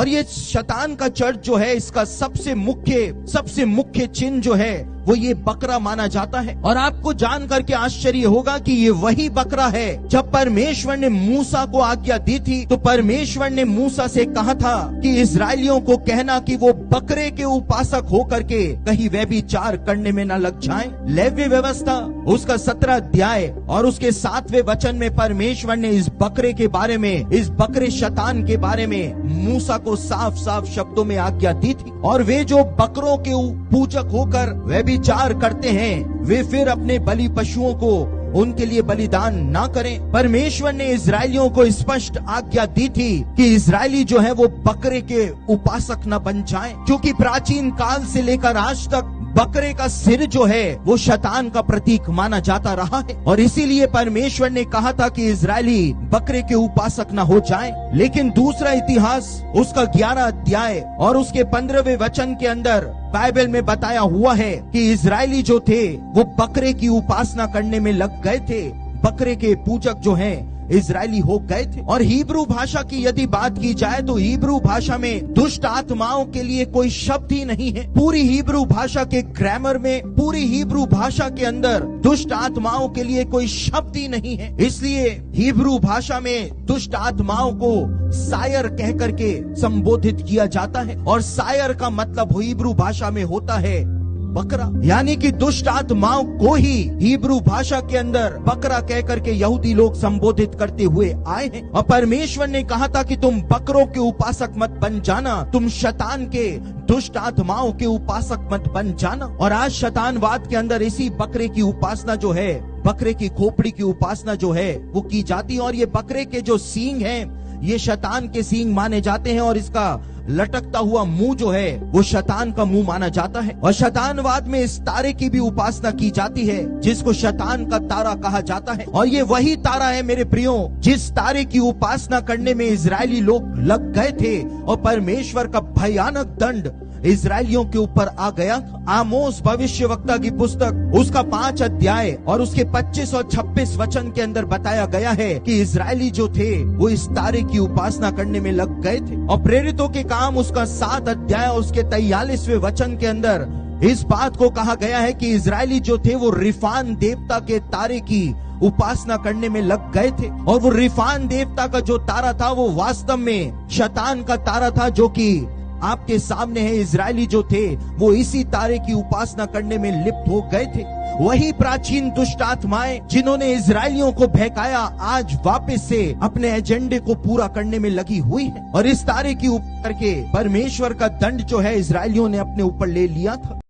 और ये शैतान का चर्च जो है, इसका सबसे मुख्य चिन्ह जो है वो ये बकरा माना जाता है। और आपको जान करके आश्चर्य होगा कि ये वही बकरा है। जब परमेश्वर ने मूसा को आज्ञा दी थी तो परमेश्वर ने मूसा से कहा था कि इस्राएलियों को कहना कि वो बकरे के उपासक होकर के कहीं व्यभिचार करने में न लग जाएं। लेवी व्यवस्था उसका 17 अध्याय और उसके 7वें वचन में परमेश्वर ने इस बकरे के बारे में, इस बकरे शैतान के बारे में मूसा को साफ साफ शब्दों में आज्ञा दी थी। और वे जो बकरों के पूजक होकर व्यभिचार करते हैं, वे फिर अपने बलि पशुओं को उनके लिए बलिदान ना करें। परमेश्वर ने इजरायलियों को स्पष्ट आज्ञा दी थी कि इजरायली जो है वो बकरे के उपासक न बन जाएं, क्योंकि प्राचीन काल से लेकर आज तक बकरे का सिर जो है वो शैतान का प्रतीक माना जाता रहा है। और इसीलिए परमेश्वर ने कहा था कि इजरायली बकरे के उपासक न हो जाएं। लेकिन दूसरा इतिहास उसका 11 अध्याय और उसके 15वें वचन के अंदर बाइबल में बताया हुआ है कि इजरायली जो थे वो बकरे की उपासना करने में लग गए थे। बकरे के पूजक जो हैं इजरायली हो गए थे। और हिब्रू भाषा की यदि बात की जाए तो हिब्रू भाषा में दुष्ट आत्माओं के लिए कोई शब्द ही नहीं है। पूरी हिब्रू भाषा के ग्रामर में, पूरी हिब्रू भाषा के अंदर दुष्ट आत्माओं के लिए कोई शब्द ही नहीं है। इसलिए हिब्रू भाषा में दुष्ट आत्माओं को सायर कह करके संबोधित किया जाता है। और सायर का मतलब हिब्रू भाषा में होता है बकरा, यानी कि दुष्ट आत्माओं को ही हिब्रू भाषा के अंदर बकरा कह करके यहूदी लोग संबोधित करते हुए आए हैं। और परमेश्वर ने कहा था कि तुम बकरों के उपासक मत बन जाना, तुम शैतान के, दुष्ट आत्माओं के उपासक मत बन जाना। और आज शैतानवाद के अंदर इसी बकरे की उपासना जो है, बकरे की खोपड़ी की उपासना जो है वो की जाती है। और ये बकरे के जो सींग हैं ये शैतान के सींग माने जाते हैं। और इसका लटकता हुआ मुंह जो है वो शैतान का मुंह माना जाता है। और शैतानवाद में इस तारे की भी उपासना की जाती है जिसको शैतान का तारा कहा जाता है। और ये वही तारा है मेरे प्रियो, जिस तारे की उपासना करने में इजरायली लोग लग गए थे और परमेश्वर का भयानक दंड इजरायलियों के ऊपर आ गया। आमोस भविष्यवक्ता की पुस्तक उसका 5 अध्याय और उसके 25 और 26 वचन के अंदर बताया गया है कि इजरायली जो थे वो इस तारे की उपासना करने में लग गए थे। और प्रेरितों के काम उसका 7 अध्याय और उसके 43वें वचन के अंदर इस बात को कहा गया है कि इजरायली जो थे वो रिफान देवता के तारे की उपासना करने में लग गए थे। और वो रिफान देवता का जो तारा था वो वास्तव में शैतान का तारा था, जो कि आपके सामने है। इजरायली जो थे वो इसी तारे की उपासना करने में लिप्त हो गए थे। वही प्राचीन दुष्ट आत्माएं जिन्होंने इजरायलियों को बहकाया आज वापस से अपने एजेंडे को पूरा करने में लगी हुई है। और इस तारे की ऊपर के परमेश्वर का दंड जो है इजरायलियों ने अपने ऊपर ले लिया था।